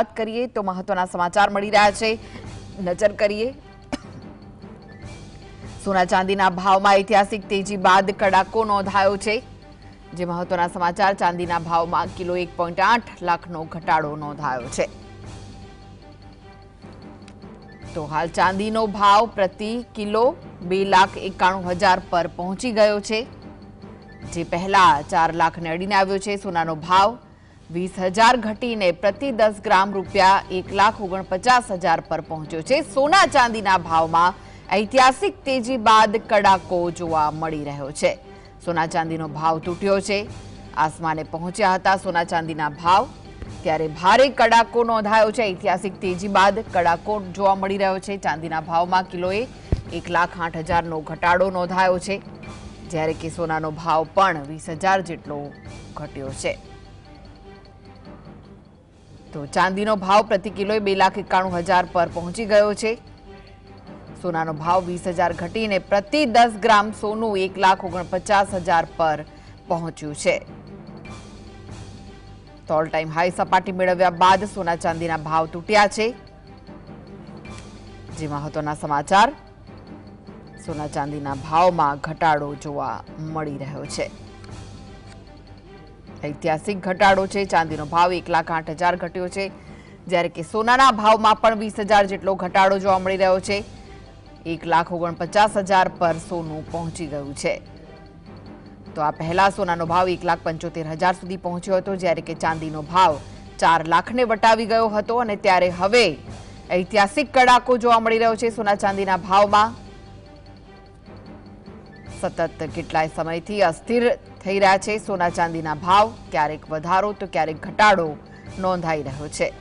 વાત કરીએ તો મહત્વના સમાચાર મળી રહ્યા છે। નજર કરીએ સોના ચાંદીના ભાવમાં ઐતિહાસિક તેજી બાદ કડાકો નોંધાયો છે। જે મહત્વના સમાચાર ચાંદીના ભાવમાં કિલો 1.8 લાખનો ઘટાડો નોંધાયો છે। તો હાલ ચાંદીનો ભાવ પ્રતિ કિલો 2,91,000 પર પહોંચી ગયો છે। જે પહેલા 4 લાખને અડીને આવ્યો છે। સોનાનો ભાવ 20,000 ઘટીને પ્રતિ 10 ગ્રામ રૂપિયા 1,49,000 પર પહોંચ્યો છે। સોના ચાંદીના ભાવમાં ઐતિહાસિક તેજી બાદ કડાકો જોવા મળી રહ્યો છે। સોના ચાંદીનો ભાવ તૂટ્યો છે। આસમાને પહોંચ્યા હતા સોના ચાંદીના ભાવ, ત્યારે ભારે કડાકો નોંધાયો છે। ઐતિહાસિક તેજી બાદ કડાકો જોવા મળી રહ્યો છે। ચાંદીના ભાવમાં કિલોએ 1,08,000નો ઘટાડો નોંધાયો છે, જ્યારે કે સોનાનો ભાવ પણ 20,000 જેટલો ઘટ્યો છે। તો ચાંદીનો ભાવ પ્રતિ કિલોએ 2,91,000 પર પહોંચી ગયો છે। સોનાનો ભાવ 20,000 ઘટીને પ્રતિ 10 ગ્રામ સોનું 1,49,000 પર પહોંચ્યું છે। તો ઓલ ટાઈમ હાઈ સપાટી મેળવ્યા બાદ સોના ચાંદીના ભાવ તૂટ્યા છે। જે મહત્વના સમાચાર, સોના ચાંદીના ભાવમાં ઘટાડો જોવા મળી રહ્યો છે। ઐતિહાસિક ઘટાડો છે। ચાંદીનો ભાવ 1,08,000 ઘટ્યો છે, જ્યારે કે સોનાના ભાવમાં પણ 20,000 જેટલો ઘટાડો જોવા મળી રહ્યો છે। 1,49,000 પર સોનું પહોંચી ગયું છે। તો આ પહેલા સોનાનો ભાવ 1,75,000 સુધી પહોંચ્યો હતો, જ્યારે કે ચાંદીનો ભાવ 4 લાખને વટાવી ગયો હતો। અને ત્યારે હવે ઐતિહાસિક કડાકો જોવા મળી રહ્યો છે સોના ચાંદીના ભાવમાં। સતત કેટલાય સમયથી અસ્થિર થઈ રહ્યા છે સોના ચાંદીના ભાવ, ક્યારેક વધારો તો ક્યારેક ઘટાડો નોંધાઈ રહ્યો છે।